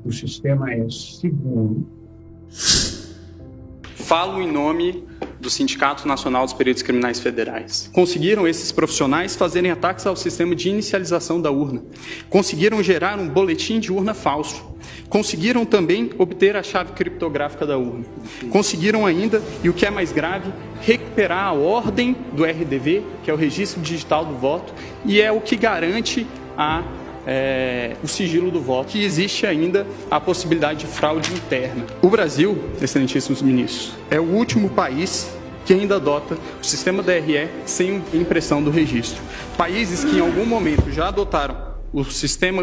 o sistema é seguro. Falo em nome do Sindicato Nacional dos Peritos Criminais Federais. Conseguiram esses profissionais fazerem ataques ao sistema de inicialização da urna. Conseguiram gerar um boletim de urna falso. Conseguiram também obter a chave criptográfica da urna. Conseguiram ainda, e o que é mais grave, recuperar a ordem do RDV, que é o Registro Digital do Voto, e é o que garante o sigilo do voto, que existe ainda a possibilidade de fraude interna. O Brasil, excelentíssimos ministros, é o último país que ainda adota o sistema DRE sem impressão do registro. Países que em algum momento já adotaram o sistema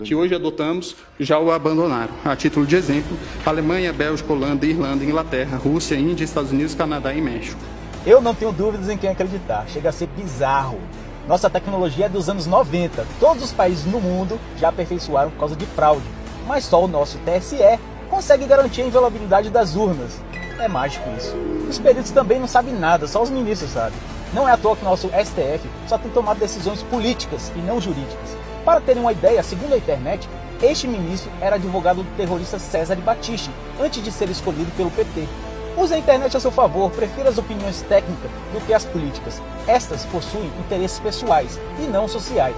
que hoje adotamos, já o abandonaram. A título de exemplo, Alemanha, Bélgica, Holanda, Irlanda, Inglaterra, Rússia, Índia, Estados Unidos, Canadá e México. Eu não tenho dúvidas em quem acreditar. Chega a ser bizarro. Nossa tecnologia é dos anos 90. Todos os países no mundo já aperfeiçoaram por causa de fraude. Mas só o nosso TSE consegue garantir a inviolabilidade das urnas. É mágico isso. Os peritos também não sabem nada, só os ministros sabem. Não é à toa que nosso STF só tem tomado decisões políticas e não jurídicas. Para terem uma ideia, segundo a internet, este ministro era advogado do terrorista César Battisti, antes de ser escolhido pelo PT. Use a internet a seu favor, prefira as opiniões técnicas do que as políticas. Estas possuem interesses pessoais e não sociais.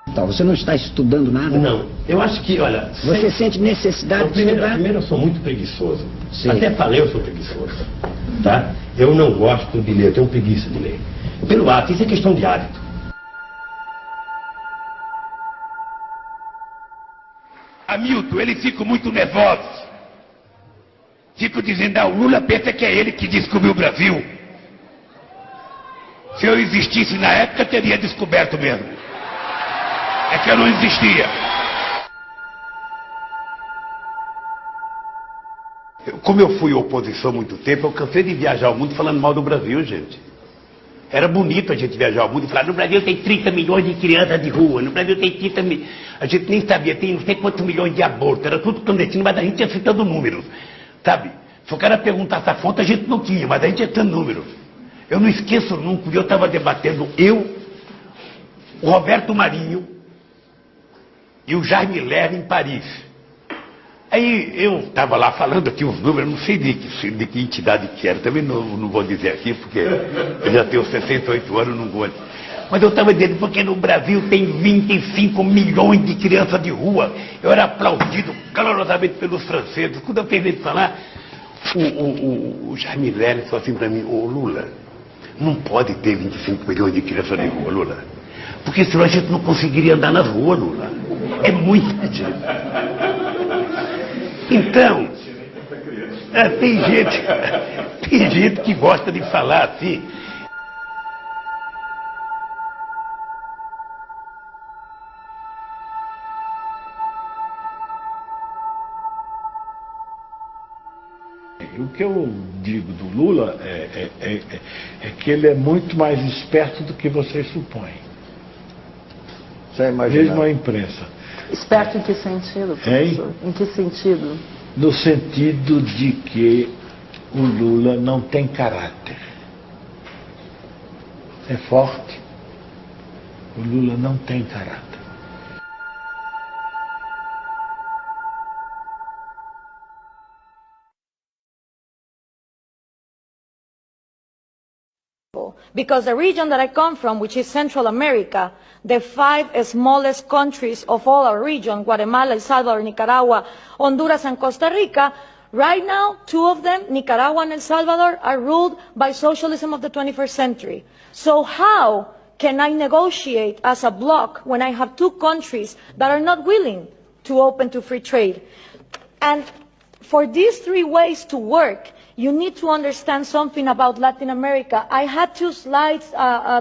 Então, você não está estudando nada? Não. Eu acho que, olha... Você sente necessidade de estudar? Primeiro, eu sou muito preguiçoso. Sim. Até falei, eu sou preguiçoso. Tá? Eu não gosto de ler, eu tenho preguiça de ler. Pelo hábito, isso é questão de hábito. Hamilton, eles ficam muito nervosos. Ficam dizendo, o Lula pensa que é ele que descobriu o Brasil. Se eu existisse na época, teria descoberto mesmo. É que eu não existia. Como eu fui oposição há muito tempo, eu cansei de viajar ao mundo falando mal do Brasil, gente. Era bonito a gente viajar ao mundo e falar, no Brasil tem 30 milhões de crianças de rua, no Brasil tem 30 milhões... A gente nem sabia, tem não sei quantos milhões de abortos, era tudo clandestino, mas a gente ia citando números, sabe? Se o cara perguntasse a fonte, a gente não tinha, mas a gente ia citando números. Eu não esqueço nunca, eu estava debatendo, o Roberto Marinho e o Jaime Lerner em Paris. Aí eu estava lá falando aqui os números, não sei de que entidade que era, também não vou dizer aqui, porque eu já tenho 68 anos, não vou. Mas eu estava dizendo, porque no Brasil tem 25 milhões de crianças de rua. Eu era aplaudido calorosamente pelos franceses. Quando eu terminei de falar, o Jaime Lerner falou assim para mim, ô Lula, não pode ter 25 milhões de crianças de rua, Lula. Porque senão a gente não conseguiria andar nas ruas, Lula. É muita gente. Então, tem gente que gosta de falar assim. O que eu digo do Lula é que ele é muito mais esperto do que vocês supõem. Mesmo a imprensa. Esperto em que sentido, professor? Em que sentido? No sentido de que o Lula não tem caráter. É forte. O Lula não tem caráter. Because the region that I come from, which is Central America, the 5 smallest countries of all our region, Guatemala, El Salvador, Nicaragua, Honduras, and Costa Rica, right now, 2 of them, Nicaragua and El Salvador, are ruled by socialism of the 21st century. So how can I negotiate as a bloc when I have 2 countries that are not willing to open to free trade? And for these 3 ways to work, you need to understand something about Latin America. I had 2 slides,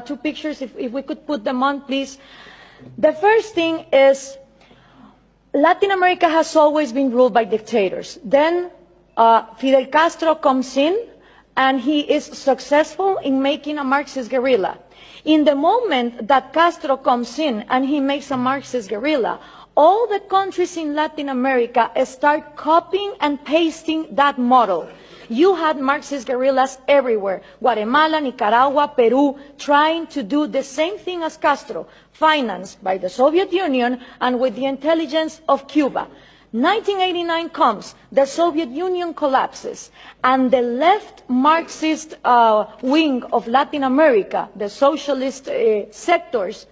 2 pictures, if we could put them on, please. The first thing is, Latin America has always been ruled by dictators. Then Fidel Castro comes in, and he is successful in making a Marxist guerrilla. In the moment that Castro comes in and he makes a Marxist guerrilla, all the countries in Latin America start copying and pasting that model. you had Marxist guerrillas everywhere. Guatemala, Nicaragua, Peru, trying to do the same thing as Castro, financed by the Soviet Union and with the intelligence of Cuba. 1989 comes, the Soviet Union collapses, and the left Marxist wing of Latin America, the socialist sectors,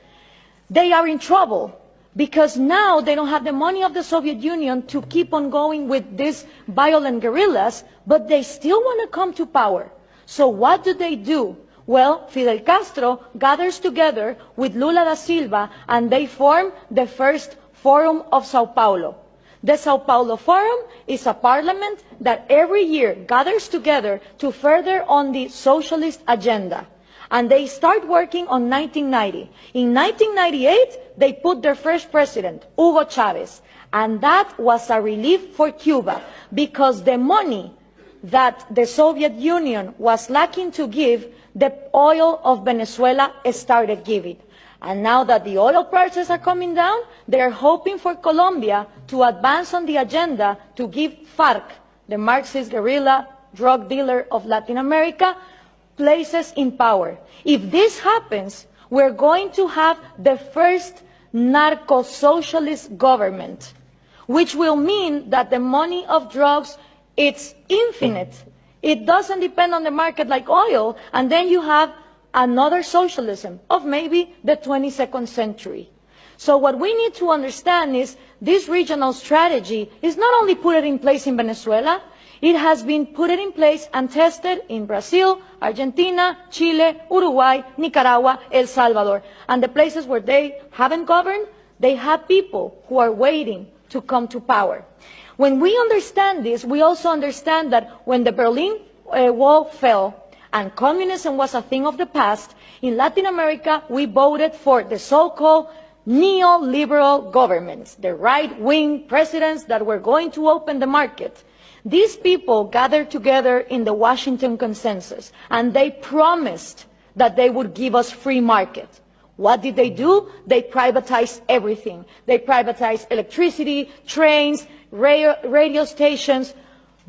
they are in trouble because now they don't have the money of the Soviet Union to keep on going with these violent guerrillas, but they still want to come to power. So what do? Well, Fidel Castro gathers together with Lula da Silva and they form the first Forum of Sao Paulo. The Sao Paulo Forum is a parliament that every year gathers together to further on the socialist agenda. And they start working on 1990. In 1998, they put their first president, Hugo Chavez. And that was a relief for Cuba because the money that the Soviet Union was lacking to give, the oil of Venezuela started giving. And now that the oil prices are coming down, they are hoping for Colombia to advance on the agenda to give FARC, the Marxist guerrilla drug dealer of Latin America, places in power. If this happens, we're going to have the first narco-socialist government, which will mean that the money of drugs, it's infinite. It doesn't depend on the market like oil, and then you have another socialism of maybe the 22nd century. So what we need to understand is this regional strategy is not only put in place in Venezuela, it has been put in place and tested in Brazil, Argentina, Chile, Uruguay, Nicaragua, El Salvador. And the places where they haven't governed, they have people who are waiting to come to power. When we understand this, we also understand that when the Berlin Wall fell, and communism was a thing of the past, in Latin America we voted for the so-called neoliberal governments, the right-wing presidents that were going to open the market. These people gathered together in the Washington Consensus and they promised that they would give us free market. What did they do? They privatized everything. They privatized electricity, trains, radio stations,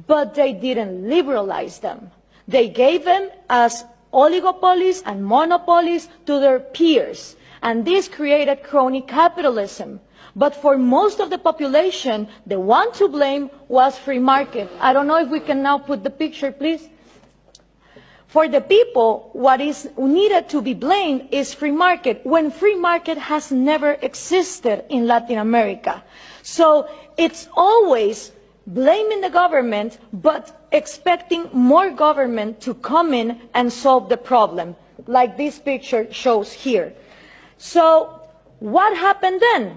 but they didn't liberalize them. They gave them as oligopolies and monopolies to their peers. And this created crony capitalism. But for most of the population, the one to blame was free market. I don't know if we can now put the picture, please. For the people, what is needed to be blamed is free market, when free market has never existed in Latin America. So it's always blaming the government, but expecting more government to come in and solve the problem, like this picture shows here. So what happened then?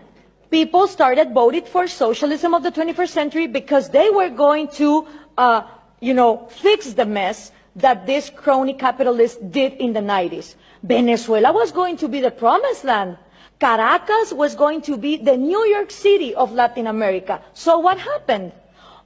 People started voting for socialism of the 21st century because they were going to, fix the mess that this crony capitalists did in the 90s. Venezuela was going to be the promised land. Caracas was going to be the New York City of Latin America. So what happened?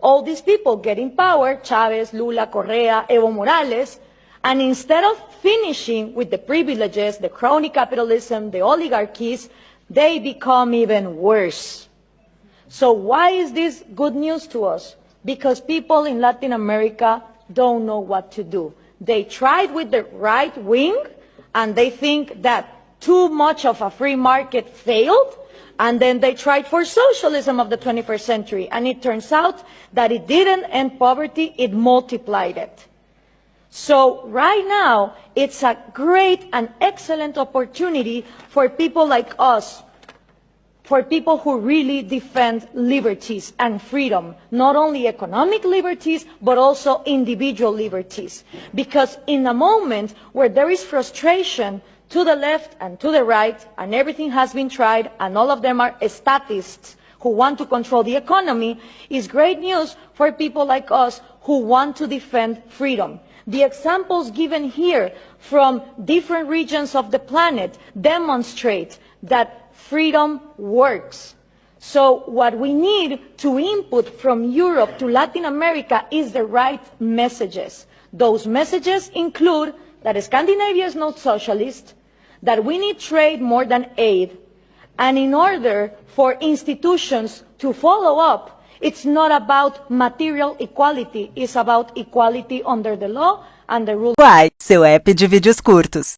All these people get in power, Chavez, Lula, Correa, Evo Morales, and instead of finishing with the privileges, the crony capitalism, the oligarchies, they become even worse. So why is this good news to us? Because people in Latin America don't know what to do. They tried with the right wing, and they think that too much of a free market failed, and then they tried for socialism of the 21st century, and it turns out that it didn't end poverty, it multiplied it. So right now, it's a great and excellent opportunity for people like us, for people who really defend liberties and freedom, not only economic liberties, but also individual liberties. Because in a moment where there is frustration to the left and to the right, and everything has been tried, and all of them are statists who want to control the economy, is great news for people like us who want to defend freedom. The examples given here from different regions of the planet demonstrate that freedom works. So what we need to input from Europe to Latin America is the right messages. Those messages include that Scandinavia is not socialist, that we need trade more than aid, and in order for institutions to follow up, It's not about material equality, it's about equality under the law and the rules. Uai, seu app de vídeos curtos.